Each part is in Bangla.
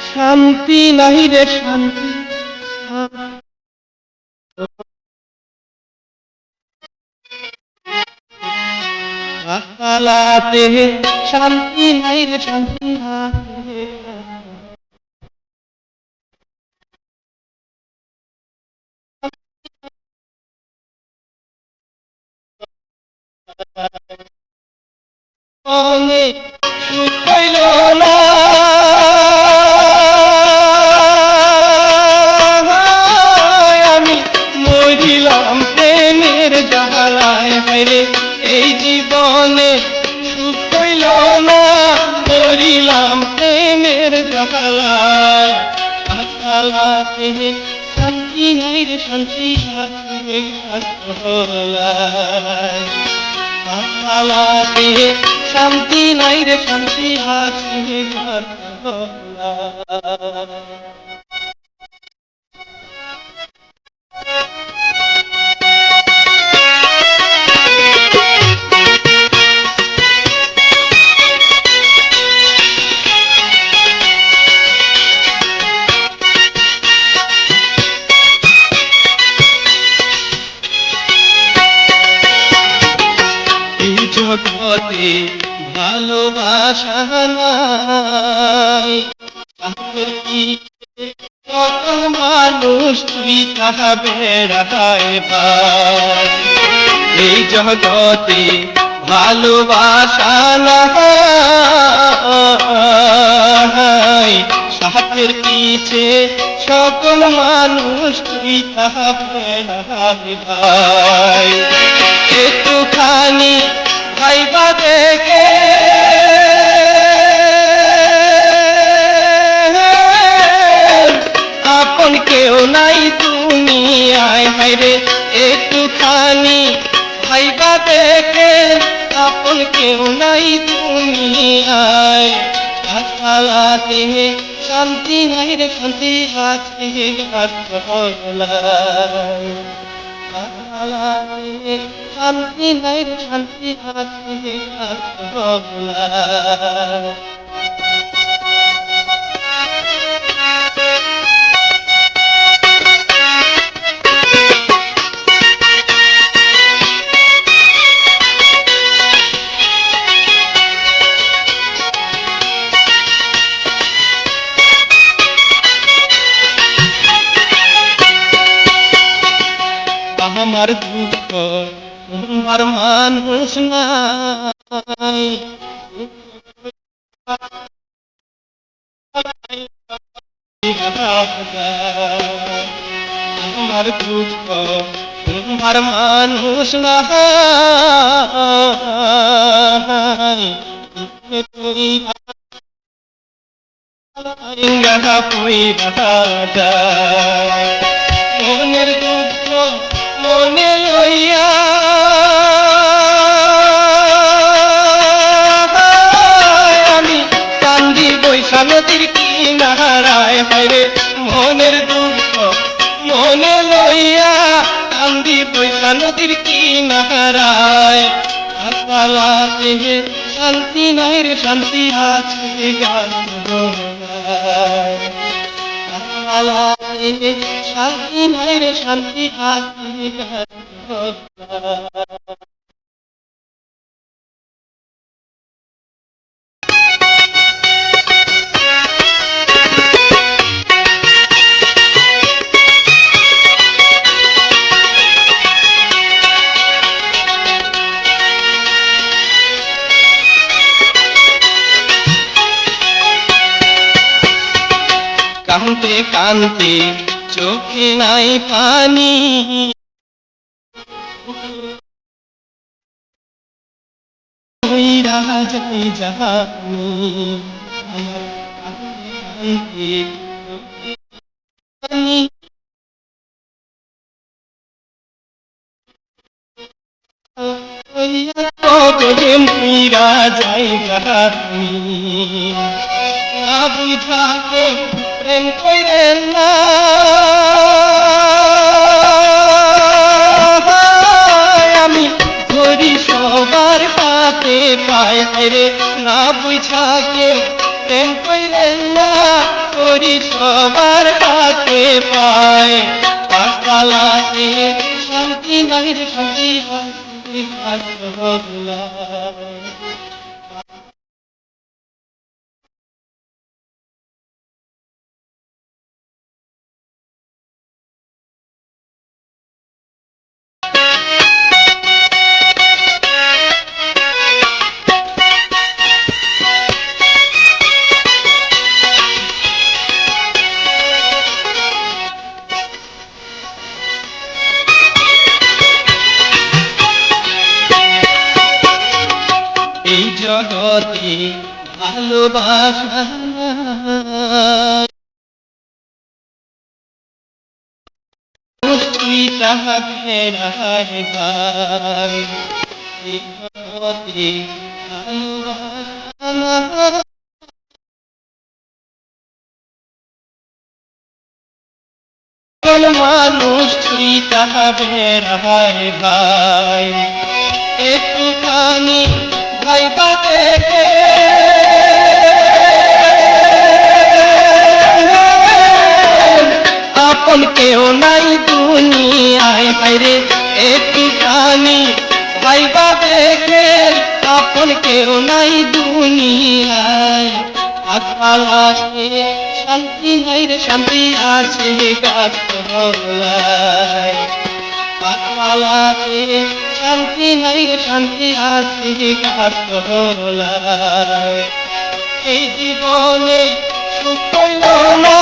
শান্তি নাই রে শান্তি হালাতে শান্তি নাই রে শান্তি হাতে অনেক সুখ হইল না আমি মরিলাম প্রেমের জ্বালায় রে এই জীবনে সুখ হইল না মরিলাম প্রেমের জ্বালায় হালাতে শান্তি নাই রে শান্তি হাতে হালাতে শান্তি নাই রে শান্তি হাসি জগতে ভালোবাসা নাই কত মানুষ তুই তাহা বেড়ায় পায় এই জগতে ভালোবাসা নাই সাথের পিছে সকল মানুষ তুই তাহা বেড়ায় পায় একটুখানি ভাইবা দেখে আপন কেউ নাই তুমি আয় হায়রে একটুখানি ভাইবা দেখে আপন কেউ নাই তুমি আয় হালাতে শান্তি নাই রে শান্তি আছে হালাতে শান্তি নাই রে শান্তি হাতে আমার দুঃখ তোমার মানুষ নাই আমার দুঃখ তোমার মানুষ নাই তুই মনের দুঃখ মনে লইয়া আমি কান্দি বৈশা নদীর কিনারায় হায়রে মনের দুঃখ মনে লইয়া কান্দি বৈশা নদীর কিনারায় হালাতে শান্তি নাই রে শান্তি আছে হালাতে শান্তি নাই রে শান্তি আছে কান্তে কান্তে চোখে নাই পানি যাই জানি আমার কান্তে মীরা যাই জানি বুঝাকে প্রেম করেন না আমি ধরি সবার হাতে পায় রে না বুঝাকে প্রেম করেন করি সবার কাছে পায়, গাছপালাতে শান্তি নাই রে শান্তি আছে গাছপালায়। এই জগতে ভালোবাসা তুই তাহা ফেরায় ভাই, এই জগতে ভালোবাসা মানুষ তুই তাহা ফেরায় ভাই, একটুখানি ভাইবা দেখে আপন কেউ নাই দুনিয়ায় বাইরে, একটুখানি ভাইবা দেখে আপন কেউ নাই দুনিয়ায়। গাছপালাতে শান্তি নাই রে শান্তি আছে গাছপালায়, গাছপালাতে শান্তি নাই রে শান্তি আছে গাছপালায়। এই জীবনে সুখ হইল না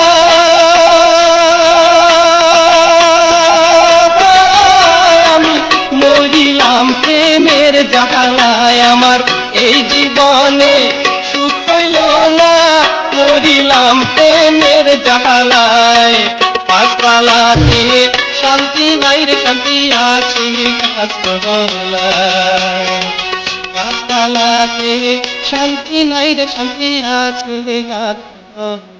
আমি মরিলাম প্রেমের জ্বালায়, আমার এই জীবনে সুখ হইল না মরিলাম প্রেমের জ্বালায়। গাছপালাতে শান্তি নাই রে শান্তি আছে গাছপালায়, গাছপালাতে শান্তি নাই রে শান্তি আছে গাছপালায়।